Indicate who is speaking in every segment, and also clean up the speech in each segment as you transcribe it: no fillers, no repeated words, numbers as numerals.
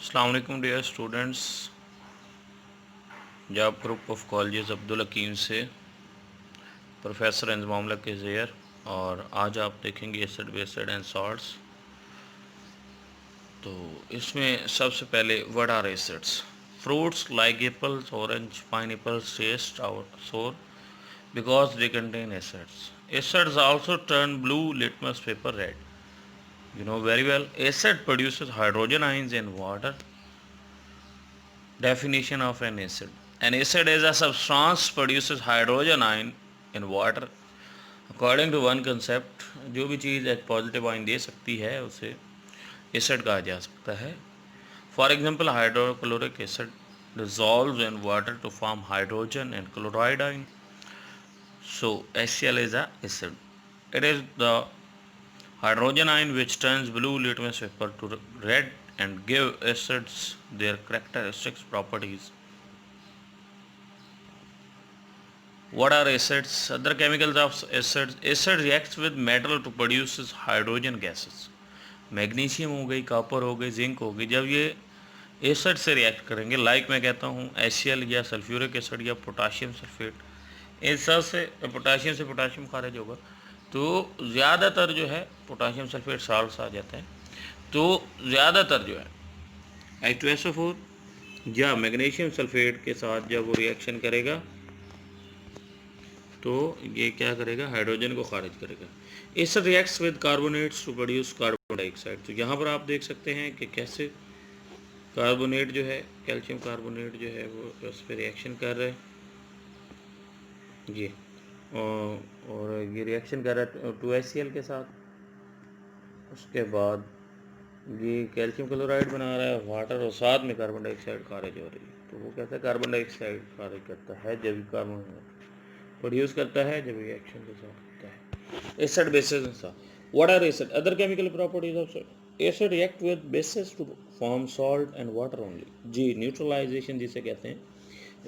Speaker 1: अस्सलाम वालेकुम dear students. Job group of colleges Abdul Hakeem से प्रोफेसर इंजमाम लक इज़ हियर। और आज आप देखेंगे एसिड बेसिड एंड सॉल्ट्स। तो इसमें सबसे पहले what are acids. Fruits like apples orange pineapples taste और sour because they contain acids. Acids also turn blue litmus paper red. You know very well, acid produces hydrogen ions in water. Definition of an acid. An acid is a substance produces hydrogen ion in water. According to one concept, जो भी चीज़ एक positive ion दे सकती है उसे acid कहा जा सकता है. For example hydrochloric acid dissolves in water to form hydrogen and chloride ion. So HCl is a acid. It is the hydrogen ion which turns blue litmus paper to red and give acids their characteristic properties. What are acids? Other chemicals of acids. Acid reacts with metal to produce hydrogen gases. Magnesium हो गई, copper हो गई, zinc हो गई, जब ये acid से react करेंगे, लाइक मैं कहता हूँ HCl या सल्फ्यूरिक एसिड या पोटाशियम सल्फेट, इन सब से पोटाशियम से पोटाशियम खारिज होगा तो ज़्यादातर जो है पोटाशियम सल्फेट साल्ट्स आ जाते हैं. तो ज़्यादातर जो है H2SO4 या मैग्नीशियम सल्फेट के साथ जब वो रिएक्शन करेगा तो ये क्या करेगा, हाइड्रोजन को खारिज करेगा. Acid reacts with carbonates to produce carbon dioxide. तो यहाँ पर आप देख सकते हैं कि कैसे कार्बोनेट जो है, कैल्शियम कार्बोनेट जो है वो उस पर रिएक्शन कर रहा है जी, और ये रिएक्शन कर रहा है 2HCl के साथ. उसके बाद ये कैल्शियम क्लोराइड बना रहा है वाटर और साथ में कार्बन डाइऑक्साइड खारिज हो रही है. तो वो कहता है कार्बन डाइऑक्साइड खारिज करता है जब कार्बन प्रोड्यूस करता है जब रिएक्शन के साथ होता है. Acid bases and salt. What are acid? Other chemical properties of acid react with bases to form salt and water only. जी, न्यूट्रलाइजेशन जिसे कहते हैं.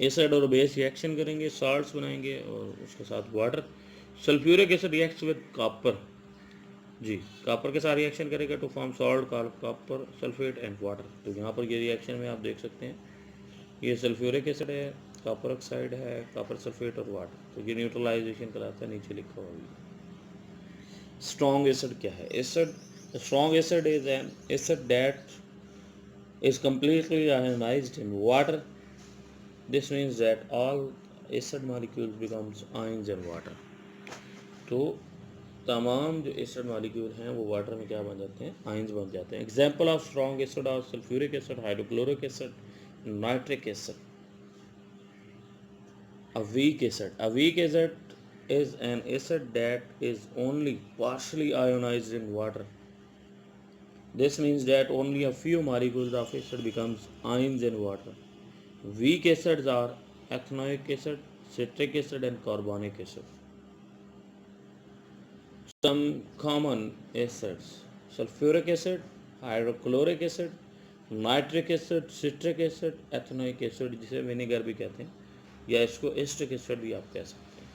Speaker 1: एसिड और बेस रिएक्शन करेंगे, सॉल्ट्स बनाएंगे और उसके साथ water. Sulphuric acid reacts with copper. जी, कॉपर के साथ रिएक्शन करेगा to form salt copper sulphate and water. तो यहाँ पर ये रिएक्शन में आप देख सकते हैं ये सल्फ्यूरिक एसिड है, कॉपर ऑक्साइड है, कॉपर सल्फेट और वाटर. तो ये न्यूट्रलाइजेशन कराता है, नीचे लिखा हुआ है. स्ट्रॉन्ग एसिड क्या है? Acid, strong acid is an acid that is completely ionized in water. This means that all acid molecules becomes ions in water. तो तमाम जो एसिड मॉलिक्यूल हैं वो वाटर में क्या बन जाते हैं, आयंस बन जाते हैं. एग्जाम्पल ऑफ स्ट्रॉन्ग एसिड और sulphuric acid, hydrochloric acid, nitric acid. A weak acid. A weak acid is an acid that is only partially ionized in water. This means that only a few molecules of acid becomes ions in water. Weak acids are ethanoic acid, citric acid and carbonic acid. Some common acids: sulfuric acid, hydrochloric acid, nitric acid, citric acid, ethanoic acid जिसे vinegar भी कहते हैं या इसको acetic acid भी आप कह सकते हैं.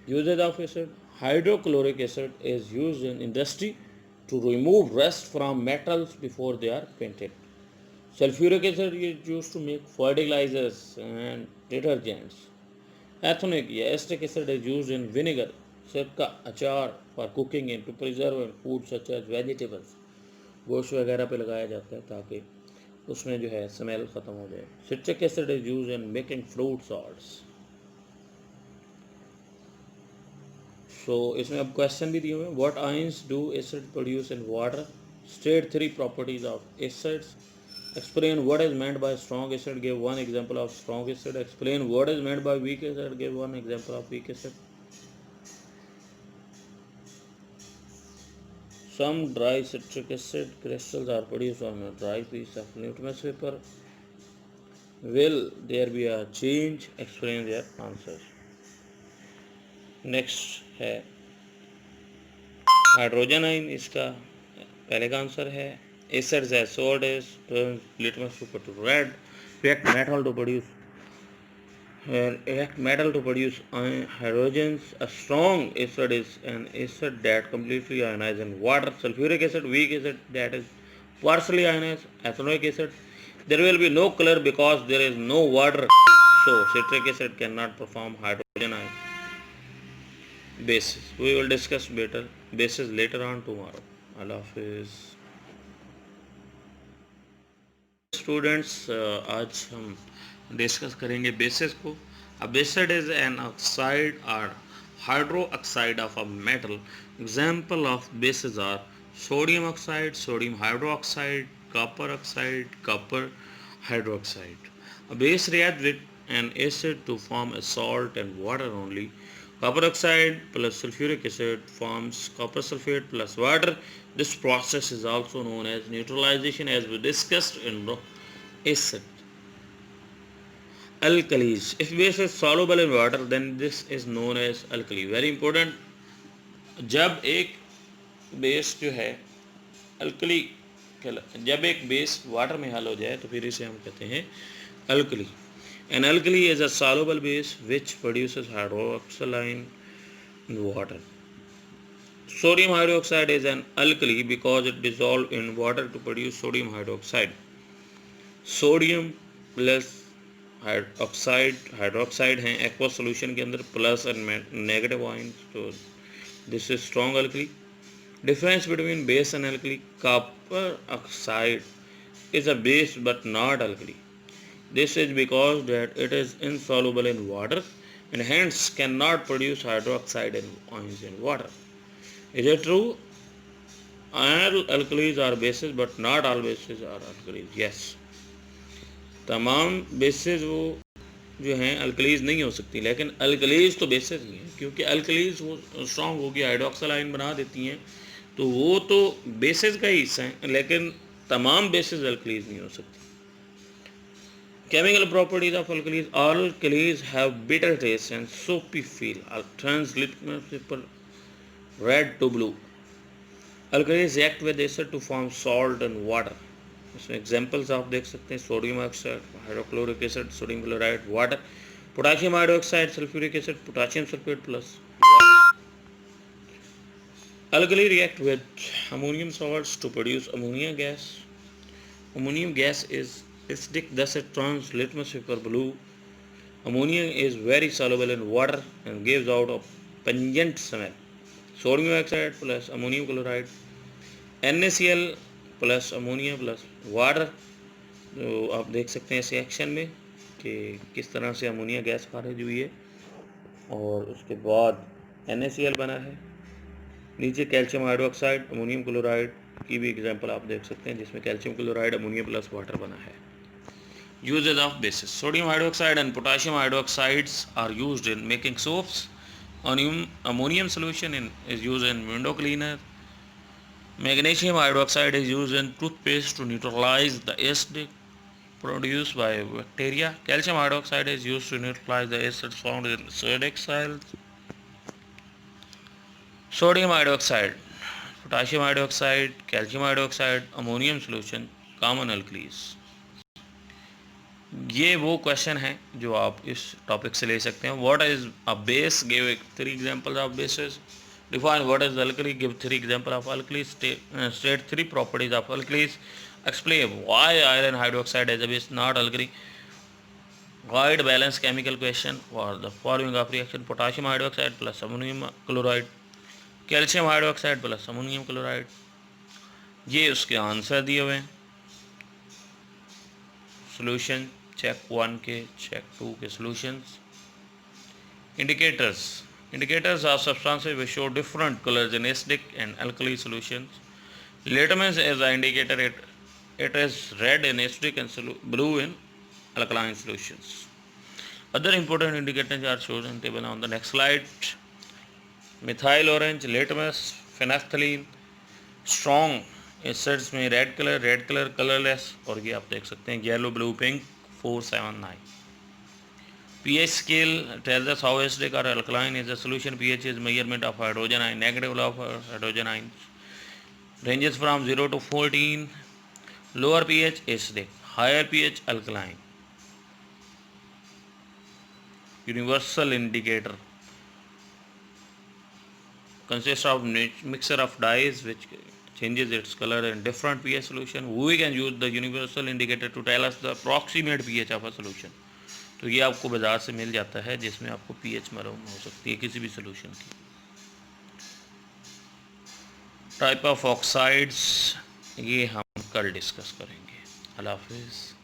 Speaker 1: Uses of acid. Hydrochloric acid is used in industry to remove rust from metals before they are painted. Sulfuric acid is used to make fertilizers and detergents. Ethanoic या acetic acid is used in vinegar, सिरका, अचार for cooking and to preserve food such as vegetables. गोश्त वगैरह पे लगाया जाता है ताकि उसमें जो है स्मेल ख़त्म हो जाए. Citric acid is used in making fruit salts. So इसमें अब क्वेश्चन भी दिए हुए हैं. What ions do acid produce in water? State 3 properties of acids. Explain what is meant by strong acid. Give one example of strong acid. Explain what is meant by weak acid. Give one example of weak acid. Some dry citric acid crystals are produced on a dry piece of litmus paper. Will there be a change? Explain their answers. Next है hydrogen ion. इसका पहले का answer है acids है salt is litmus paper two red. react metal to produce hydrogens. A strong acid is an acid that completely ionizes in water. Sulfuric acid, weak acid that is partially ionized ethanoic acid. There will be no color because there is no water, so citric acid cannot perform hydrogen ion bases. We will discuss better bases later on tomorrow. Allah Hafiz. Students आज हम discuss करेंगे bases को. A base is an oxide or hydroxide of a metal. Example of bases are sodium oxide, sodium hydroxide, copper oxide, copper hydroxide. A base reacts with an acid to form a salt and water only. Copper oxide plus sulfuric acid forms copper sulfate plus water. This process is also known as neutralization, as we discussed in acid. Alkalis. If base is soluble in water, then this is known as alkali. Very important. जब एक base जो है alkali, जब एक base water में हल हो जाए तो फिर इसे हम कहते हैं alkali. An alkali is a soluble base which produces hydroxide in water. Sodium hydroxide is an alkali because it dissolves in water to produce sodium hydroxide. Sodium plus oxide hydroxide हैं एक्वा सोल्यूशन के अंदर, plus and negative ion, तो this is strong alkali. Difference between base and alkali. Copper oxide is a base but not alkali. This is because that it is insoluble in water and hence cannot produce hydroxide and ions in water. Is it true? All alkalis are bases but not all bases are alkalis. Yes. तमाम bases वो जो हैं alkalis नहीं हो सकती, लेकिन alkalis तो basis ही हैं, क्योंकि अल्कलीज वो स्ट्रॉन्ग होगी, हाइड्रोक्सल आयन बना देती हैं, तो वो तो बेसिस का ही हिस्सा है, लेकिन तमाम बेसिस अल्कलीज नहीं हो सकती. Chemical properties of alkalis. All alkalis have bitter taste and soapy feel. Turns litmus paper red to blue. Alkalis react with acid to form salt and water. इसमें एग्जांपल्स आप देख सकते हैं: sodium oxide, hydrochloric acid, sodium chloride, water. Potassium hydroxide, sulphuric acid, potassium sulphate plus water. Alkali react with ammonium salts to produce ammonia gas. Ammonium gas is acidic, thus it turns litmus paper blue. Ammonia is very soluble in water and gives out a pungent smell. Sodium oxide plus ammonium chloride, NaCl plus ammonia plus water. तो आप देख सकते हैं इस reaction में कि किस तरह से अमोनिया गैस खारिज हुई है और उसके बाद NaCl बना है. नीचे कैल्शियम हाइड्रोक्साइड, अमोनियम क्लोराइड की भी एग्जांपल आप देख सकते हैं, जिसमें calcium chloride ammonia plus water बना है. Uses of bases. Sodium hydroxide and potassium hydroxides are used in making soaps. Ammonium solution is used in window cleaner. Magnesium hydroxide is used in toothpaste to neutralize the acid produced by bacteria. Calcium hydroxide is used to neutralize the acids found in acidic cells. Sodium hydroxide, potassium hydroxide, calcium hydroxide, ammonium solution, common alkalis. ये वो question है जो आप इस topic से ले सकते हैं. What is a base? Give 3 examples of bases. Define what is alkali. Give 3 examples of alkalis. State 3 properties of alkalis. Explain why iron hydroxide is a base not alkali. Wide balance chemical question for the following of reaction: potassium hydroxide plus ammonium chloride, calcium hydroxide plus ammonium chloride. ये उसके answer दिए हुए हैं. Solution check 1 के, check 2 के solutions. Indicators. Indicators are substances which show different colors in acidic and alkali solutions. Litmus is an indicator. It is red in acidic and blue in alkaline solutions. Other important indicators are shown in table on the next slide. Methyl orange, litmus, phenolphthalein. Strong acids में red color colorless, और ये आप देख सकते हैं yellow, blue, pink. 4, 7, 9. pH scale tells us how acidic or alkaline is the solution. pH is measurement of hydrogen ion, negative of hydrogen ions. Ranges from 0 to 14. Lower pH acidic, higher pH alkaline. Universal indicator consists of mixture of dyes which changes its color in different pH solution. We can use the universal indicator to tell us the approximate pH of a solution. तो ये आपको बाज़ार से मिल जाता है, जिसमें आपको pH मालूम हो सकती है किसी भी सॉल्यूशन की। टाइप ऑफ ऑक्साइड्स ये हम कल डिस्कस करेंगे। अल्लाह हाफिज़।